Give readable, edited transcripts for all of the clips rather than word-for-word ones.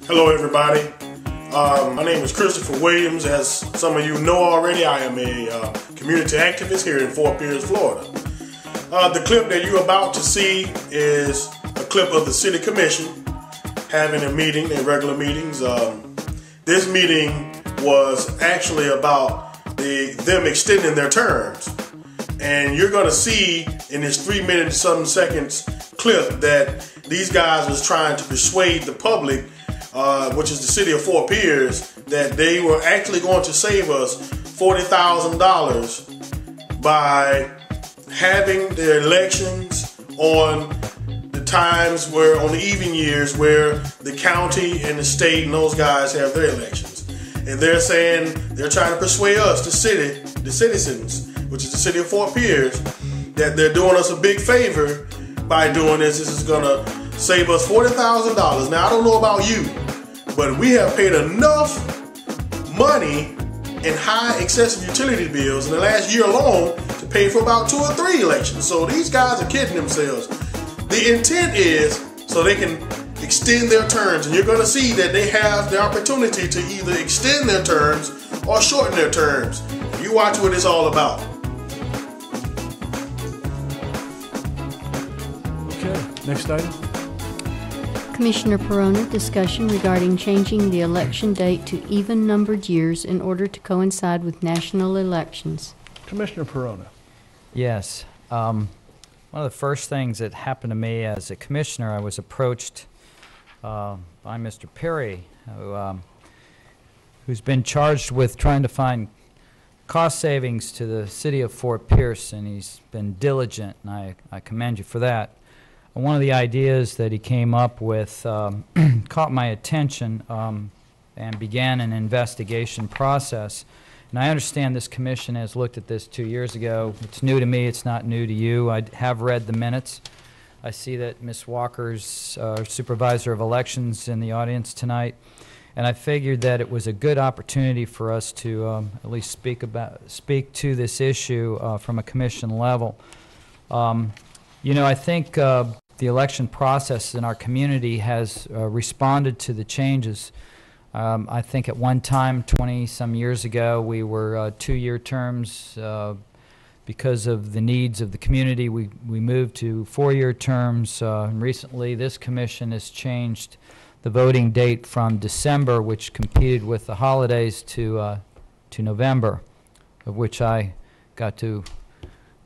Hello everybody, my name is Christopher Williams. As some of you know already, I am a community activist here in Fort Pierce, Florida. The clip that you're about to see is a clip of the City Commission having a meeting, in regular meetings. This meeting was actually about them extending their terms. And you're going to see in this 3 minute some seconds clip that these guys was trying to persuade the public, which is the city of Fort Pierce, that they were actually going to save us $40,000 by having their elections on the times where, on the even years where the county and the state and those guys have their elections. And they're saying, they're trying to persuade us, the citizens, which is the city of Fort Pierce, that they're doing us a big favor by doing this. This is gonna save us $40,000. Now, I don't know about you, but we have paid enough money in high excessive utility bills in the last year alone to pay for about 2 or 3 elections. So these guys are kidding themselves. The intent is so they can extend their terms, and you're gonna see that they have the opportunity to either extend their terms or shorten their terms. You watch what it's all about. Okay, next item. Commissioner Perona, discussion regarding changing the election date to even-numbered years in order to coincide with national elections. Commissioner Perona. Yes. One of the first things that happened to me as a commissioner, I was approached by Mr. Perry, who's been charged with trying to find cost savings to the city of Fort Pierce, and he's been diligent, and I commend you for that. And one of the ideas that he came up with caught my attention and began an investigation process. And I understand this commission has looked at this 2 years ago. It's new to me. It's not new to you. I have read the minutes. I see that Ms. Walker's supervisor of elections in the audience tonight. And I figured that it was a good opportunity for us to at least speak to this issue from a commission level. You know, I think the election process in our community has responded to the changes. I think at one time, 20-some years ago, we were 2-year terms. Because of the needs of the community, we moved to 4-year terms. And recently, this commission has changed the voting date from December, which competed with the holidays, to November, of which I got to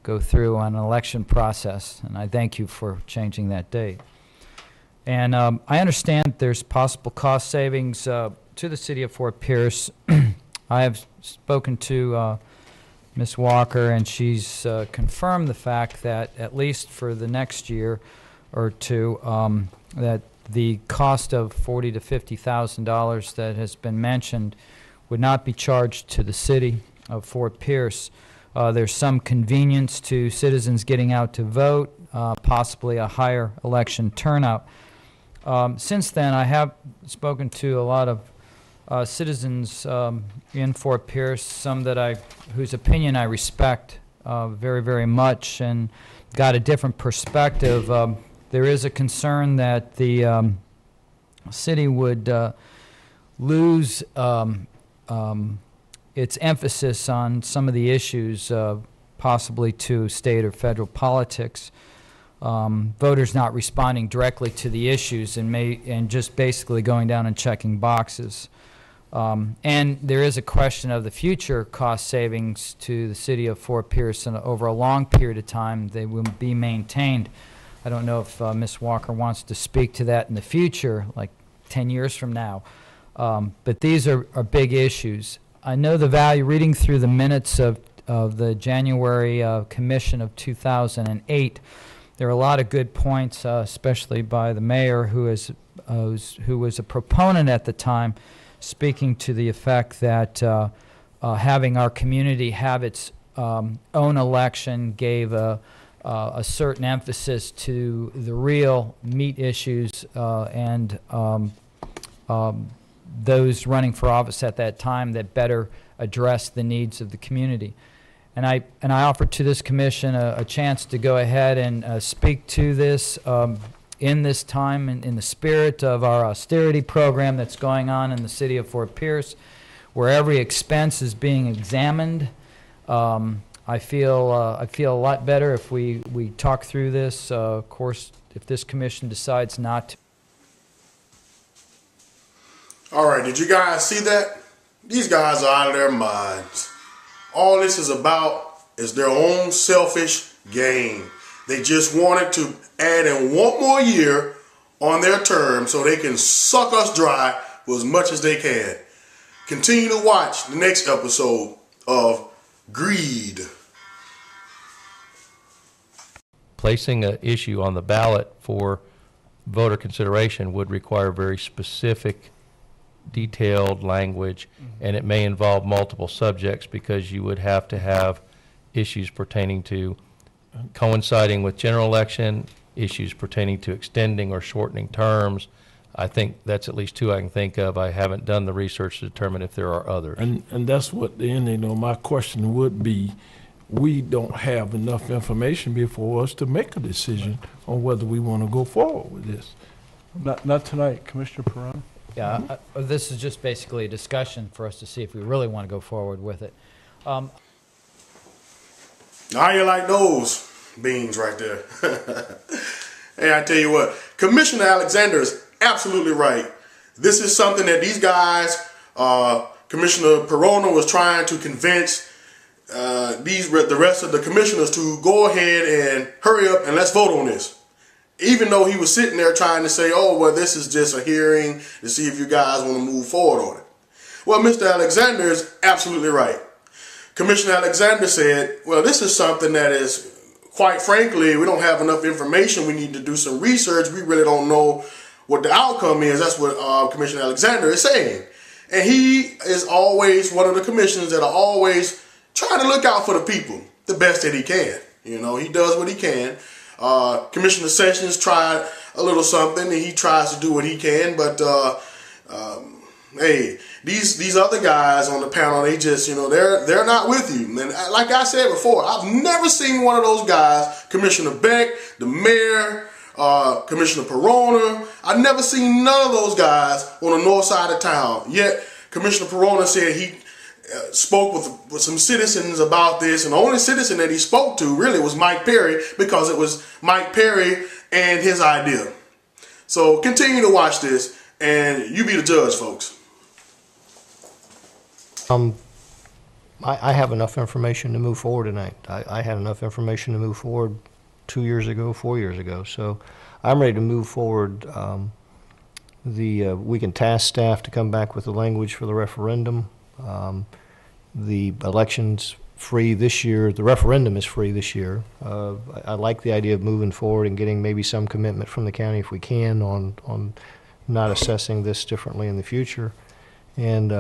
go through on an election process, and I thank you for changing that date. And I understand there's possible cost savings to the city of Fort Pierce. I have spoken to Ms. Walker, and she's confirmed the fact that at least for the next year or two, that the cost of $40,000 to $50,000 that has been mentioned would not be charged to the city of Fort Pierce. There's some convenience to citizens getting out to vote, possibly a higher election turnout. Since then, I have spoken to a lot of citizens in Fort Pierce, some that whose opinion I respect very, very much, and got a different perspective. There is a concern that the city would lose its emphasis on some of the issues, possibly to state or federal politics. Voters not responding directly to the issues and just basically going down and checking boxes. And there is a question of the future cost savings to the city of Fort Pierce, and over a long period of time they will be maintained. I don't know if Ms. Walker wants to speak to that in the future, like 10 years from now. But these are big issues. I know the value, reading through the minutes of the January commission of 2008, there are a lot of good points, especially by the mayor, who was a proponent at the time, speaking to the effect that having our community have its own election gave a certain emphasis to the real meat issues and those running for office at that time that better address the needs of the community. And I offered to this commission a chance to go ahead and speak to this. in this time, in the spirit of our austerity program that's going on in the city of Fort Pierce, where every expense is being examined. I feel a lot better if we talk through this. Of course, if this commission decides not to. All right, did you guys see that? These guys are out of their minds. All this is about is their own selfish gain. They just wanted to add in one more year on their term so they can suck us dry for as much as they can. Continue to watch the next episode of Greed. Placing an issue on the ballot for voter consideration would require very specific, detailed language, and it may involve multiple subjects because you would have to have issues pertaining to coinciding with general election, issues pertaining to extending or shortening terms. I think that's at least two I can think of. I haven't done the research to determine if there are others. And that's what my question would be. We don't have enough information before us to make a decision on whether we want to go forward with this. Not tonight, Commissioner Perrone. Yeah, this is just basically a discussion for us to see if we really want to go forward with it. How you like those beans right there? Hey, I tell you what, Commissioner Alexander is absolutely right. This is something that these guys, Commissioner Perrone was trying to convince the rest of the commissioners to go ahead and hurry up and let's vote on this. Even though he was sitting there trying to say, oh, well, this is just a hearing to see if you guys want to move forward on it. Well, Mr. Alexander is absolutely right. Commissioner Alexander said, well, this is something that is, quite frankly, we don't have enough information. We need to do some research. We really don't know what the outcome is. That's what Commissioner Alexander is saying. And he is always one of the commissioners that are always trying to look out for the people the best that he can. You know, he does what he can. Commissioner Sessions tried a little something, and he tries to do what he can, but hey, these other guys on the panel, they just, you know, they're not with you. And like I said before, I've never seen one of those guys, Commissioner Beck, the mayor, Commissioner Perrone. I've never seen none of those guys on the north side of town. Yet Commissioner Perrone said he spoke with some citizens about this, and the only citizen that he spoke to really was Mike Perry, because it was Mike Perry and his idea. So continue to watch this, and you be the judge, folks. I have enough information to move forward tonight. I had enough information to move forward 2 years ago, 4 years ago. So I'm ready to move forward. We can task staff to come back with the language for the referendum. The election's free this year. The referendum is free this year. I like the idea of moving forward and getting maybe some commitment from the county, if we can, on not assessing this differently in the future. And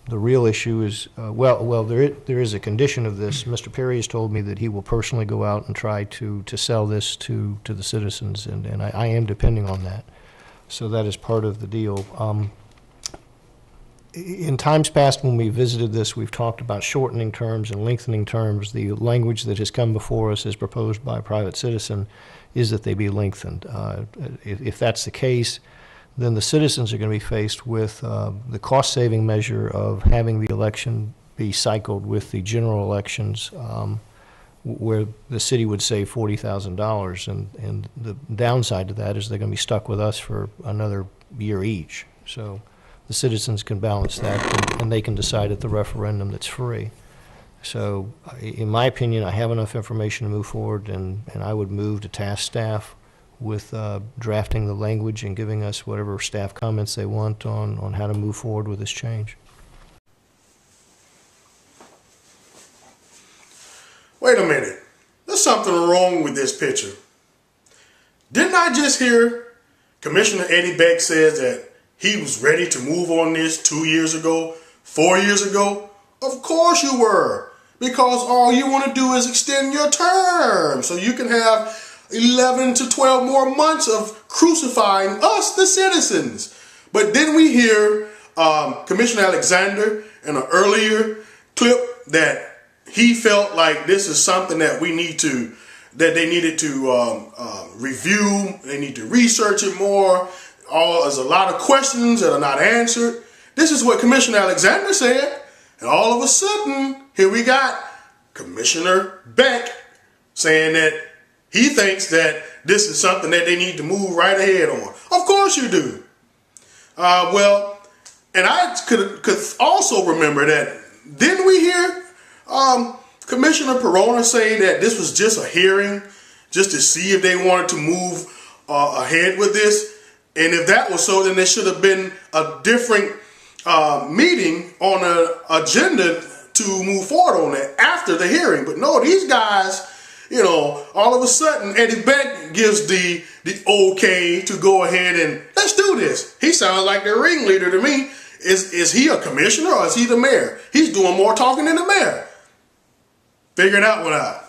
the real issue is, there is a condition of this. Mr. Perry has told me that he will personally go out and try to sell this to the citizens, and I am depending on that. So that is part of the deal. In times past, when we visited this, we've talked about shortening terms and lengthening terms. The language that has come before us as proposed by a private citizen is that they be lengthened. If that's the case, then the citizens are going to be faced with the cost-saving measure of having the election be cycled with the general elections, where the city would save $40,000. And the downside to that is they're going to be stuck with us for another year each. So the citizens can balance that, and they can decide at the referendum that's free. So in my opinion, I have enough information to move forward, and I would move to task staff with drafting the language and giving us whatever staff comments they want on how to move forward with this change. Wait a minute. There's something wrong with this picture. Didn't I just hear Commissioner Eddie Beck says that he was ready to move on this 2 years ago, 4 years ago? Of course you were, because all you want to do is extend your term so you can have 11 to 12 more months of crucifying us, the citizens. But then we hear Commissioner Alexander in an earlier clip that he felt like this is something that we need to that they needed to review. They need to research it more. There's a lot of questions that are not answered. This is what Commissioner Alexander said. And all of a sudden, here we got Commissioner Beck saying that he thinks that this is something that they need to move right ahead on. Of course you do. And I could also remember that, didn't we hear Commissioner Perona say that this was just a hearing, just to see if they wanted to move ahead with this? And if that was so, then there should have been a different meeting on the agenda to move forward on that after the hearing. But no, these guys, all of a sudden, Eddie Beck gives the okay to go ahead and let's do this. He sounds like the ringleader to me. Is he a commissioner or is he the mayor? He's doing more talking than the mayor. Figuring that one out.